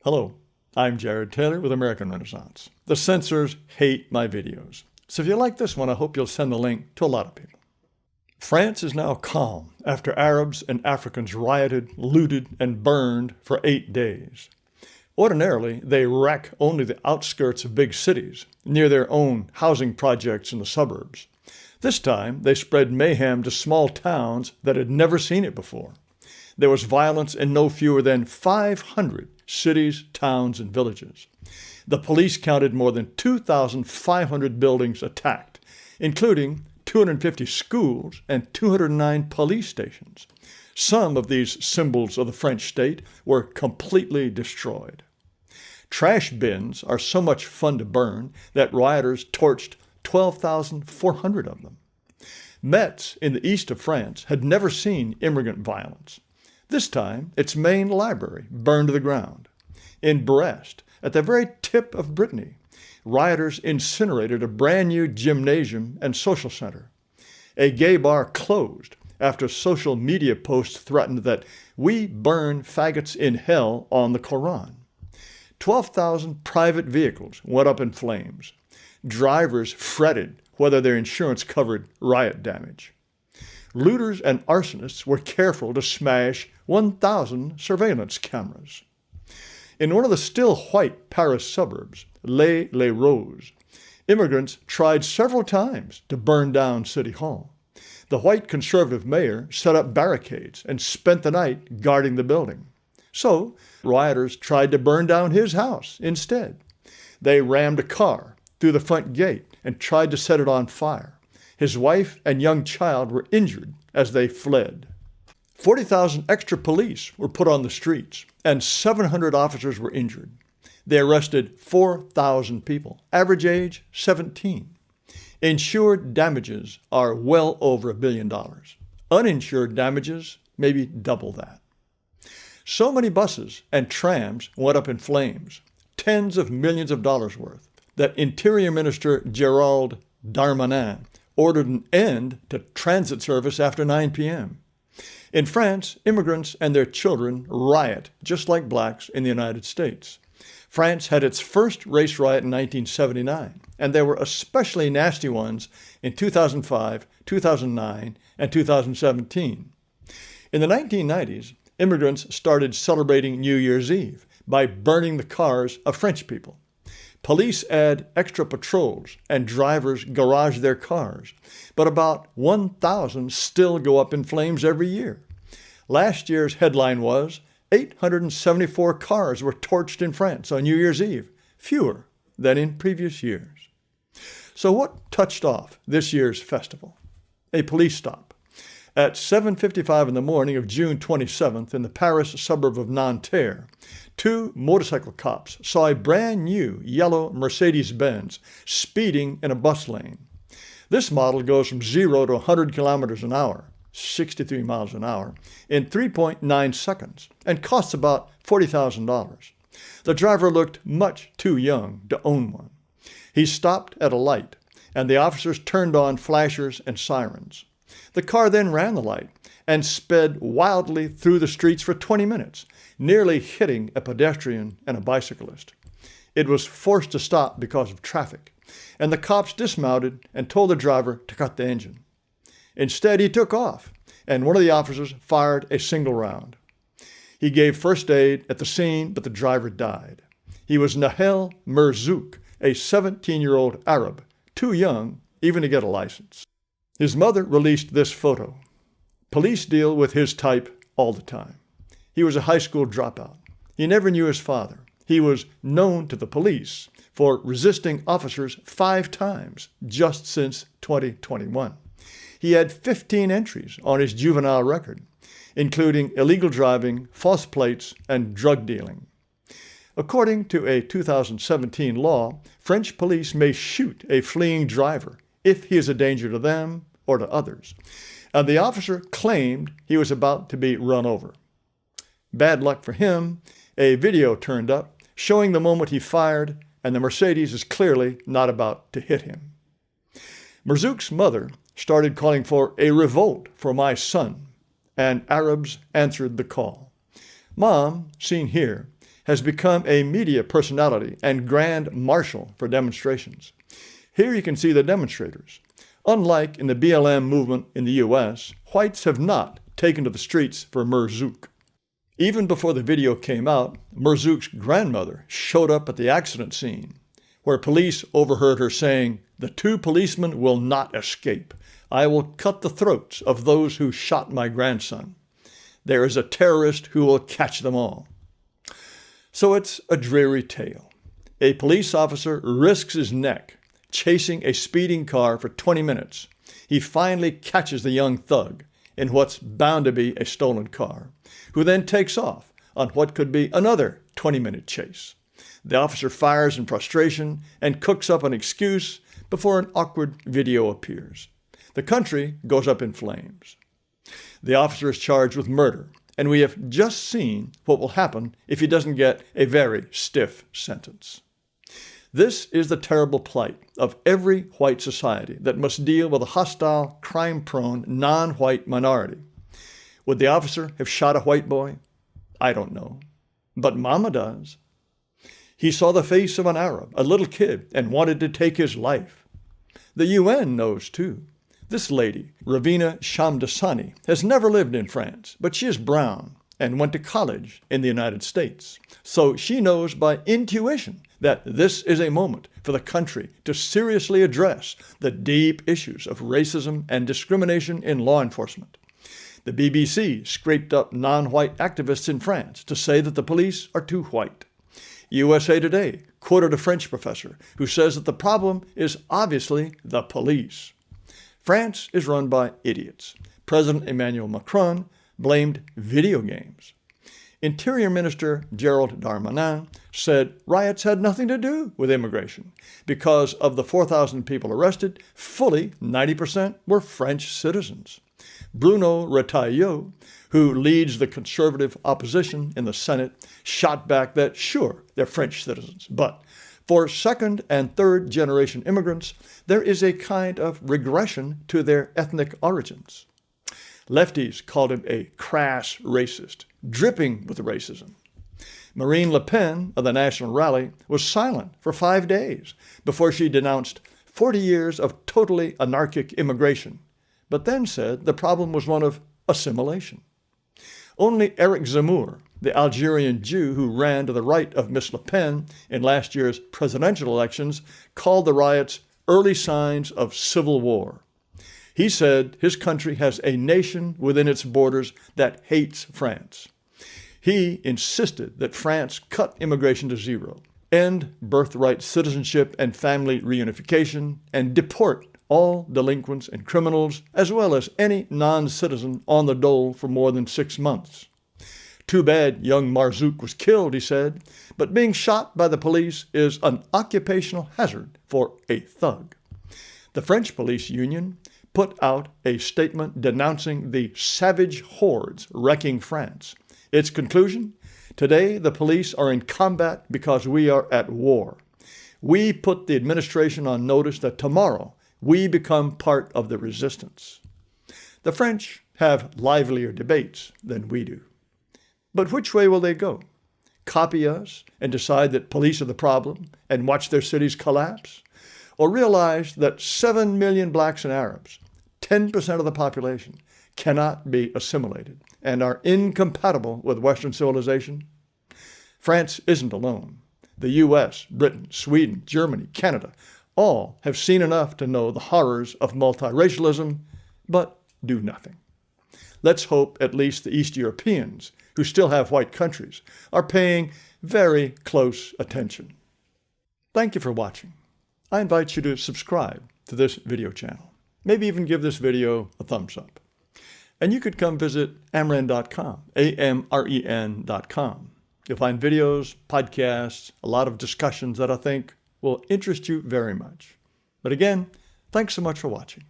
Hello, I'm Jared Taylor with American Renaissance. The censors hate my videos. So if you like this one, I hope you'll send the link to a lot of people. France is now calm after Arabs and Africans rioted, looted, and burned for 8 days. Ordinarily, they wreck only the outskirts of big cities, near their own housing projects in the suburbs. This time, they spread mayhem to small towns that had never seen it before. There was violence in no fewer than 500 cities, towns, and villages. The police counted more than 2,500 buildings attacked, including 250 schools and 209 police stations. Some of these symbols of the French state were completely destroyed. Trash bins are so much fun to burn that rioters torched 12,400 of them. Metz, in the east of France, had never seen immigrant violence. This time, its main library burned to the ground. In Brest, at the very tip of Brittany, rioters incinerated a brand new gymnasium and social center. A gay bar closed after social media posts threatened that we burn faggots in hell on the Koran. 12,000 private vehicles went up in flames. Drivers fretted whether their insurance covered riot damage. Looters and arsonists were careful to smash 1,000 surveillance cameras. In one of the still white Paris suburbs, Les Roses, immigrants tried several times to burn down City Hall. The white conservative mayor set up barricades and spent the night guarding the building. So, rioters tried to burn down his house instead. They rammed a car through the front gate and tried to set it on fire. His wife and young child were injured as they fled. 40,000 extra police were put on the streets, and 700 officers were injured. They arrested 4,000 people, average age 17. Insured damages are well over $1 billion. Uninsured damages, maybe double that. So many buses and trams went up in flames, tens of millions of dollars worth, that Interior Minister Gérald Darmanin ordered an end to transit service after 9 p.m. In France, immigrants and their children riot just like blacks in the United States. France had its first race riot in 1979, and there were especially nasty ones in 2005, 2009, and 2017. In the 1990s, immigrants started celebrating New Year's Eve by burning the cars of French people. Police add extra patrols and drivers garage their cars, but about 1,000 still go up in flames every year. Last year's headline was 874 cars were torched in France on New Year's Eve, fewer than in previous years. So what touched off this year's festival? A police stop. At 7:55 in the morning of June 27th in the Paris suburb of Nanterre, 2 motorcycle cops saw a brand new yellow Mercedes-Benz speeding in a bus lane. This model goes from 0 to 100 kilometers an hour, 63 miles an hour, in 3.9 seconds and costs about $40,000. The driver looked much too young to own one. He stopped at a light, and the officers turned on flashers and sirens. The car then ran the light and sped wildly through the streets for 20 minutes, nearly hitting a pedestrian and a bicyclist. It was forced to stop because of traffic, and the cops dismounted and told the driver to cut the engine. Instead, he took off, and one of the officers fired a single round. He gave first aid at the scene, but the driver died. He was Nahel Merzouk, a 17-year-old Arab, too young even to get a license. His mother released this photo. Police deal with his type all the time. He was a high school dropout. He never knew his father. He was known to the police for resisting officers 5 times just since 2021. He had 15 entries on his juvenile record, including illegal driving, false plates, and drug dealing. According to a 2017 law, French police may shoot a fleeing driver if he is a danger to them or to others. And the officer claimed he was about to be run over. Bad luck for him, a video turned up showing the moment he fired, and the Mercedes is clearly not about to hit him. Merzouk's mother started calling for a revolt for my son, and Arabs answered the call. Mom, seen here, has become a media personality and grand marshal for demonstrations. Here you can see the demonstrators. Unlike in the BLM movement in the U.S., whites have not taken to the streets for Merzouk. Even before the video came out, Merzouk's grandmother showed up at the accident scene, where police overheard her saying, "The two policemen will not escape. I will cut the throats of those who shot my grandson. There is a terrorist who will catch them all." So it's a dreary tale. A police officer risks his neck chasing a speeding car for 20 minutes. He finally catches the young thug in what's bound to be a stolen car, who then takes off on what could be another 20-minute chase. The officer fires in frustration and cooks up an excuse before an awkward video appears. The country goes up in flames. The officer is charged with murder, and we have just seen what will happen if he doesn't get a very stiff sentence. This is the terrible plight of every white society that must deal with a hostile, crime-prone, non-white minority. Would the officer have shot a white boy? I don't know. But Mama does. He saw the face of an Arab, a little kid, and wanted to take his life. The UN knows too. This lady, Ravina Shamdasani, has never lived in France, but she is brown and went to college in the United States. So she knows by intuition that this is a moment for the country to seriously address the deep issues of racism and discrimination in law enforcement. The BBC scraped up non-white activists in France to say that the police are too white. USA Today quoted a French professor who says that the problem is obviously the police. France is run by idiots. President Emmanuel Macron blamed video games. Interior Minister Gerald Darmanin said riots had nothing to do with immigration because of the 4,000 people arrested, fully 90% were French citizens. Bruno Retailleau, who leads the conservative opposition in the Senate, shot back that, sure, they're French citizens, but for second and third generation immigrants, there is a kind of regression to their ethnic origins. Lefties called him a crass racist, dripping with racism. Marine Le Pen of the National Rally was silent for 5 days before she denounced 40 years of totally anarchic immigration, but then said the problem was one of assimilation. Only Eric Zemmour, the Algerian Jew who ran to the right of Miss Le Pen in last year's presidential elections, called the riots early signs of civil war. He said his country has a nation within its borders that hates France. He insisted that France cut immigration to zero, end birthright citizenship and family reunification, and deport all delinquents and criminals, as well as any non-citizen on the dole for more than 6 months. Too bad young Marzouk was killed, he said, but being shot by the police is an occupational hazard for a thug. The French police union put out a statement denouncing the savage hordes wrecking France. Its conclusion? Today, the police are in combat because we are at war. We put the administration on notice that tomorrow we become part of the resistance. The French have livelier debates than we do. But which way will they go? Copy us and decide that police are the problem and watch their cities collapse? Or realize that 7 million blacks and Arabs, 10% of the population, cannot be assimilated and are incompatible with Western civilization? France isn't alone. The US, Britain, Sweden, Germany, Canada, all have seen enough to know the horrors of multiracialism, but do nothing. Let's hope at least the East Europeans, who still have white countries, are paying very close attention. Thank you for watching. I invite you to subscribe to this video channel. Maybe even give this video a thumbs up. And you could come visit amren.com, AMREN.com. You'll find videos, podcasts, a lot of discussions that I think will interest you very much. But again, thanks so much for watching.